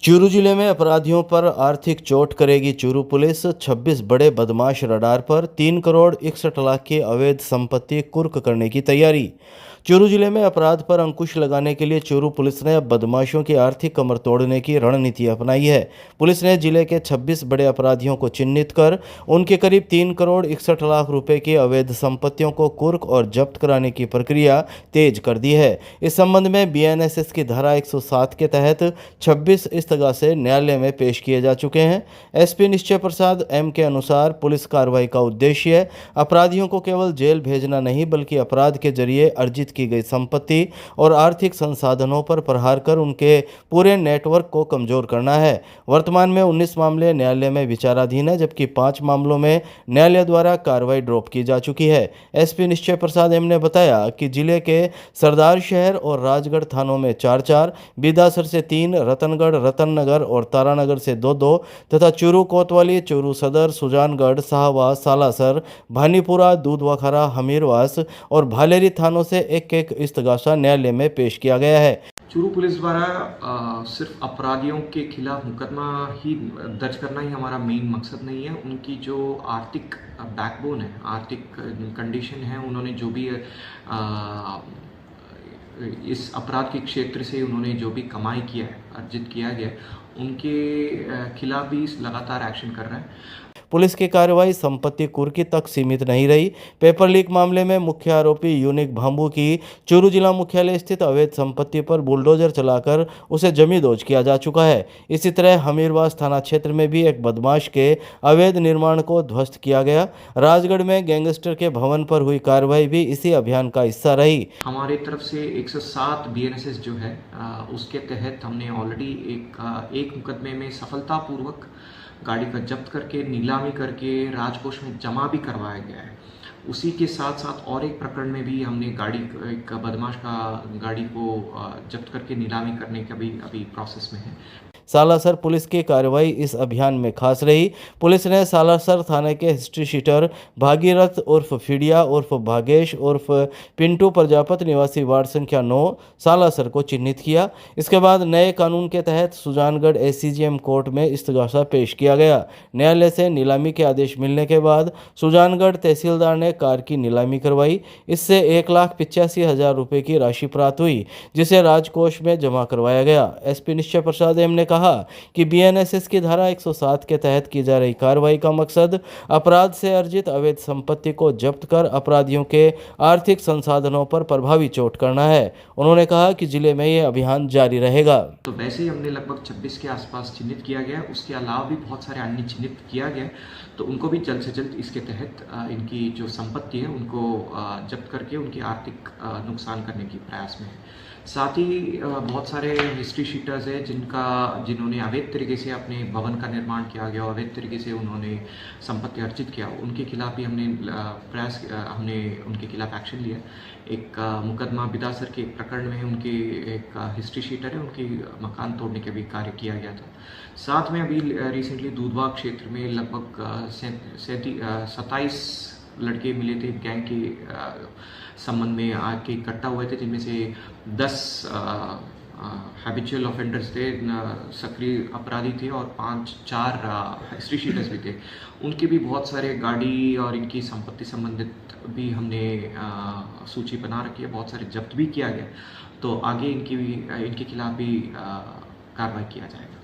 चूरू जिले में अपराधियों पर आर्थिक चोट करेगी चूरू पुलिस। 26 बड़े बदमाश रडार पर 3 करोड़ 61 लाख की अवैध संपत्ति कुर्क करने की तैयारी। चूरू जिले में अपराध पर अंकुश लगाने के लिए चूरू पुलिस ने अब बदमाशों की आर्थिक कमर तोड़ने की रणनीति अपनाई है। पुलिस ने जिले के 26 बड़े अपराधियों को चिन्हित कर उनके करीब 3 करोड़ 61 लाख रुपए की अवैध संपत्तियों को कुर्क और जब्त कराने की प्रक्रिया तेज कर दी है। इस संबंध में बीएनएसएस की धारा 107 के तहत 26 से न्यायालय में पेश किए जा चुके हैं। एसपी निश्चय प्रसाद एम के अनुसार पुलिस कार्रवाई का उद्देश्य अपराधियों को केवल जेल भेजना नहीं बल्कि अपराध के जरिए अर्जित की गई संपत्ति और आर्थिक संसाधनों पर प्रहार कर उनके पूरे नेटवर्क को कमजोर करना है। वर्तमान में 19 मामले न्यायालय में विचाराधीन है, जबकि 5 मामलों में न्यायालय द्वारा कार्रवाई ड्रॉप की जा चुकी है। एसपी निश्चय प्रसाद एम ने बताया कि जिले के सरदार शहर और राजगढ़ थानों में 4-4, बिदासर से 3, रतनगढ़, रतननगर और तारानगर से 2-2 तथा चूरू कोतवाली, चूरू सदर, सुजानगढ़, शाहबाद, सालासर, भानीपुरा, दूधवाखरा, हमीरवास और भालेरी थानों से एक-एक इस्तगासा न्यायालय में पेश किया गया है। चूरू पुलिस द्वारा सिर्फ अपराधियों के खिलाफ मुकदमा ही दर्ज करना ही हमारा मेन मकसद नहीं है। उनकी जो आर्थिक बैकबोन है, आर्थिक कंडीशन है, उन्होंने जो भी इस अपराध के क्षेत्र से उन्होंने जो भी कमाई किया है, अर्जित किया गया, उनके खिलाफ भी लगातार एक्शन कर रहा है। पुलिस की कार्रवाई संपत्ति कुर्की तक सीमित नहीं रही। पेपर लीक मामले में मुख्य आरोपी यूनिक भांबू की चूरू जिला मुख्यालय स्थित अवैध संपत्ति पर बुलडोजर चलाकर उसे जमींदोज किया जा चुका है। इसी तरह हमीरवास थाना क्षेत्र में भी एक बदमाश के अवैध निर्माण को ध्वस्त किया गया। राजगढ़ में गैंगस्टर के भवन पर हुई कार्रवाई भी इसी अभियान का हिस्सा रही। हमारी तरफ से 107 बीएनएसएस जो है उसके तहत हमने ऑलरेडी एक मुकदमे में सफलतापूर्वक गाड़ी का जब्त करके नीलामी करके राजकोष में जमा भी करवाया गया है। उसी के साथ साथ और एक प्रकरण में भी हमने एक बदमाश का गाड़ी को जब्त करके नीलामी करने का भी अभी प्रोसेस में है। सालासर पुलिस की कार्रवाई इस अभियान में खास रही। पुलिस ने सालासर थाने के हिस्ट्री शीटर भागीरथ उर्फ फिडिया उर्फ भागेश उर्फ पिंटू प्रजापत निवासी वार्ड संख्या 9 सालासर को चिन्हित किया। इसके बाद नए कानून के तहत सुजानगढ़ एसीजेएम कोर्ट में इस्तगासा पेश किया गया। न्यायालय से नीलामी के आदेश मिलने के बाद सुजानगढ़ तहसीलदार ने कार की नीलामी करवाई। इससे 1,85,000 रुपये की राशि प्राप्त हुई, जिसे राजकोष में जमा करवाया गया। एसपी निश्चय प्रसाद एम ने कहा कि बीएनएसएस की धारा 107 के तहत की जा रही कार्रवाई का मकसद अपराध से अर्जित अवैध संपत्ति को जब्त कर अपराधियों के आर्थिक संसाधनों पर प्रभावी चोट करना है। उन्होंने कहा कि जिले में यह अभियान जारी रहेगा। तो वैसे ही हमने लगभग 26 के आसपास चिन्हित किया गया। उसके अलावा भी बहुत सारे अन्य चिन्हित किया गया, तो उनको भी जल्द से जल्द इसके तहत इनकी जो संपत्ति है उनको जब्त करके उनकी आर्थिक नुकसान करने की प्रयास में है। साथ ही बहुत सारे हिस्ट्री शीटर्स है जिन्होंने अवैध तरीके से अपने भवन का निर्माण किया गया, अवैध तरीके से उन्होंने संपत्ति अर्जित किया, उनके खिलाफ भी हमने उनके खिलाफ एक्शन लिया। एक मुकदमा बिदासर के एक प्रकरण में उनके एक हिस्ट्री शीटर है, उनकी मकान तोड़ने का भी कार्य किया गया था। साथ में अभी रिसेंटली दूधवा क्षेत्र में लगभग 27 लड़के मिले थे गैंग के संबंध में आके इकट्ठा हुए थे, जिनमें से 10 हैबिचुअल ऑफेंडर्स थे, सक्रिय अपराधी थे और 4 हिस्ट्री शीटर्स भी थे। उनके भी बहुत सारे गाड़ी और इनकी संपत्ति संबंधित भी हमने सूची बना रखी है, बहुत सारे जब्त भी किया गया। तो आगे इनके खिलाफ भी कार्रवाई किया जाएगा।